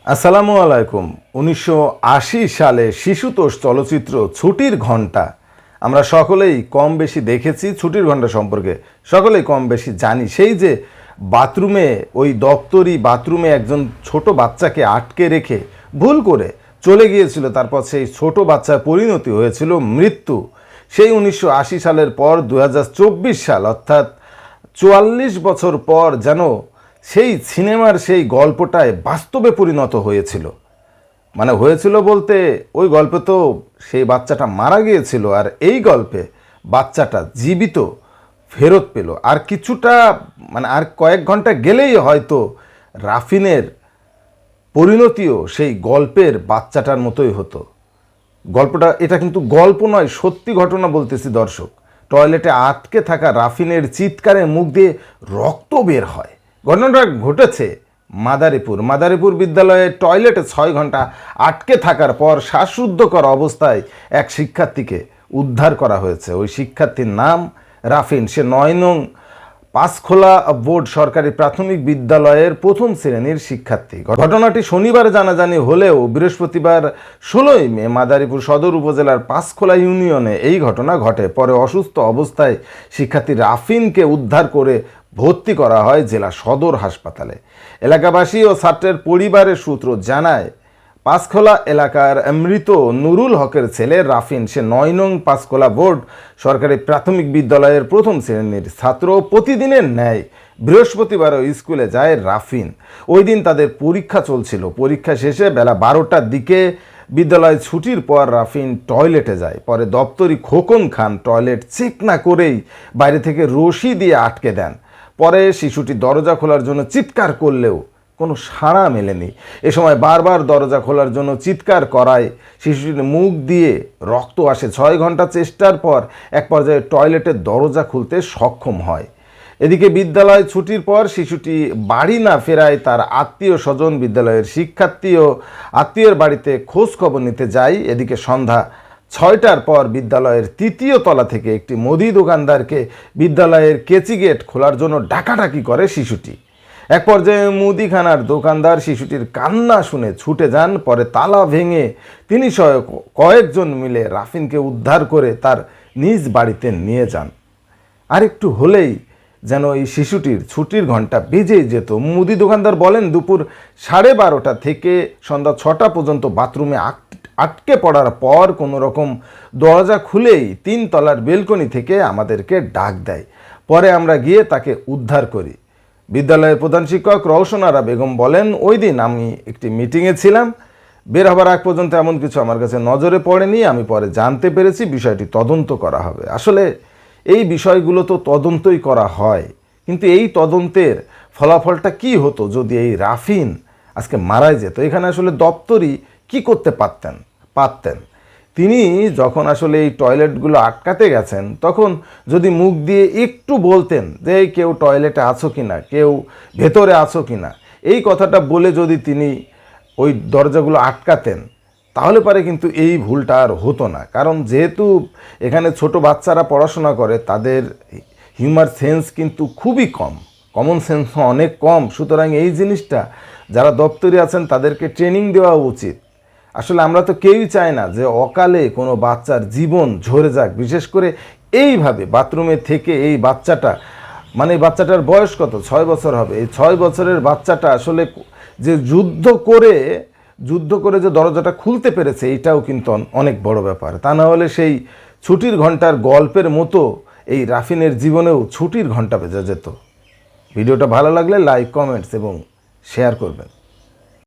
আসসালামু আলাইকুম। ১৯৮০ সালে শিশুতোষ চলচ্চিত্র ছুটির ঘণ্টা আমরা সকলেই কম বেশি দেখেছি। ছুটির ঘণ্টা সম্পর্কে সকলেই কম বেশি জানি। সেই যে বাথরুমে, ওই দপ্তরি বাথরুমে একজন ছোট বাচ্চাকে আটকে রেখে ভুল করে চলে গিয়েছিল, তারপর সেই ছোট বাচ্চার পরিণতি হয়েছিল মৃত্যু। সেই ১৯৮০ সালের পর ২০২৪ সাল, অর্থাৎ ৪৪ বছর পর যেন সেই সিনেমার সেই গল্পটায় বাস্তবে পরিণত হয়েছিল। মানে হয়েছিল বলতে, ওই গল্পে তো সেই বাচ্চাটা মারা গিয়েছিল, আর এই গল্পে বাচ্চাটা জীবিত ফেরত পেল। আর কিছুটা আর কয়েক ঘন্টা গেলেই হয়তো রাফিনের পরিণতিও সেই গল্পের বাচ্চাটার মতোই হতো। গল্পটা, এটা কিন্তু গল্প নয়, সত্যি ঘটনা বলতেছি দর্শক। টয়লেটে আটকে থাকা রাফিনের চিৎকারে মুখ দিয়ে রক্ত বের হয়। ঘটনাটা ঘটেছে মাদারীপুর বিদ্যালয়ের টয়লেটে ৬ ঘন্টা আটকে থাকার পর শ্বাসরুদ্ধকর অবস্থায় এক শিক্ষার্থীকে উদ্ধার করা হয়েছে। ওই শিক্ষার্থীর নাম রাফিন। সে ৯ নং পাঁচখোলা বোর্ড সরকারি প্রাথমিক বিদ্যালয়ের প্রথম শ্রেণীর শিক্ষার্থী। ঘটনাটি শনিবার জানাজানি হলেও বৃহস্পতিবার ১৬ই মে মাদারীপুর সদর উপজেলার পাঁচখোলা ইউনিয়নে এই ঘটনা ঘটে। পরে অসুস্থ অবস্থায় শিক্ষার্থী রাফিনকে উদ্ধার করে ভর্তি করা হয় জেলা সদর হাসপাতালে। এলাকাবাসী ও ছাত্রের পরিবারের সূত্র জানায়, পাঁচখোলা এলাকার মৃত নুরুল হকের ছেলে রাফিন। সে ৯ নং পাঁচখোলা বোর্ড সরকারি প্রাথমিক বিদ্যালয়ের প্রথম শ্রেণীর ছাত্র। প্রতিদিনের ন্যায় বৃহস্পতিবারও স্কুলে যায় রাফিন। ওই দিন তাদের পরীক্ষা চলছিল। পরীক্ষা শেষে বেলা ১২টার দিকে বিদ্যালয় ছুটির পর রাফিন টয়লেটে যায়। পরে দপ্তরি খোকন খান টয়লেট চেক না করেই বাইরে থেকে রশি দিয়ে আটকে দেন। পরে শিশুটি দরজা খোলার জন্য চিৎকার করলেও কোনো সাড়া মেলেনি। এ সময় বারবার দরজা খোলার জন্য চিৎকার করায় শিশুটির মুখ দিয়ে রক্ত আসে। ৬ ঘন্টা চেষ্টার পর এক পর্যায়ে টয়লেটের দরজা খুলতে সক্ষম হয়। এদিকে বিদ্যালয় ছুটির পর শিশুটি বাড়ি না ফেরায় তার আত্মীয় স্বজন, বিদ্যালয়ের শিক্ষার্থী ও আত্মীয়ের বাড়িতে খোঁজ খবর নিতে যায়। এদিকে সন্ধ্যা ৬টার পর বিদ্যালয়ের ৩য় তলা থেকে একটি মুদি দোকানদারকে বিদ্যালয়ের কেচি গেট খোলার জন্য ডাকাডাকি করে শিশুটি। এক পর্যায়ে মুদিখানার দোকানদার শিশুটির কান্না শুনে ছুটে যান। পরে তালা ভেঙে তিনি সহ কয়েকজন মিলে রাফিনকে উদ্ধার করে তার নিজ বাড়িতে নিয়ে যান। আর একটু হলেই যেন এই শিশুটির ছুটির ঘন্টা বেজেই যেত। মুদি দোকানদার বলেন, দুপুর 12:30 থেকে সন্ধ্যা 6টা পর্যন্ত বাথরুমে আটকে পড়ার পর কোনো রকম দরজা খুলেই 3 তলার বেলকনি থেকে আমাদেরকে ডাক দেয়। পরে আমরা গিয়ে তাকে উদ্ধার করি। বিদ্যালয়ের প্রধান শিক্ষক রওশন আরা বেগম বলেন, ওই দিন আমি একটি মিটিংয়ে ছিলাম। বের হবার আগ পর্যন্ত এমন কিছু আমার কাছে নজরে পড়েনি। আমি পরে জানতে পেরেছি বিষয়টি তদন্ত করা হবে। আসলে এই বিষয়গুলো তো তদন্তই করা হয়, কিন্তু এই তদন্তের ফলাফলটা কি হতো যদি এই রাফিন আজকে মারাই যেত? এখানে আসলে দপ্তরি কি করতে পারতেন? তিনি যখন আসলে এই টয়লেটগুলো আটকাতে গেছেন, তখন যদি মুখ দিয়ে একটু বলতেন যে কেউ টয়লেটে আছো কিনা, কেউ ভেতরে আছো কিনা, এই কথাটা বলে যদি তিনি ওই দরজাগুলো আটকাতেন, তাহলে পারে কিন্তু এই ভুলটা আর হতো না। কারণ যেহেতু এখানে ছোট বাচ্চারা পড়াশোনা করে, তাদের হিউমার সেন্স কিন্তু খুবই কম, কমন সেন্সও অনেক কম। সুতরাং এই জিনিসটা যারা দপ্তরি আছেন তাদেরকে ট্রেনিং দেওয়া উচিত। আসলে আমরা তো কেউই চাই না যে অকালে কোনো বাচ্চার জীবন ঝরে যাক, বিশেষ করে এইভাবে বাথরুমে থেকে। এই বাচ্চাটা, বাচ্চাটার বয়স কত? 6 বছর হবে। এই 6 বছরের বাচ্চাটা আসলে যে যুদ্ধ করে যে দরজাটা খুলতে পেরেছে, এইটাও কিন্তু অনেক বড় ব্যাপার। তা না হলে সেই ছুটির ঘন্টার গল্পের মতো এই রাফিনের জীবনেও ছুটির ঘন্টা বেজে যেত। ভিডিওটা ভালো লাগলে লাইক, কমেন্টস এবং শেয়ার করবেন।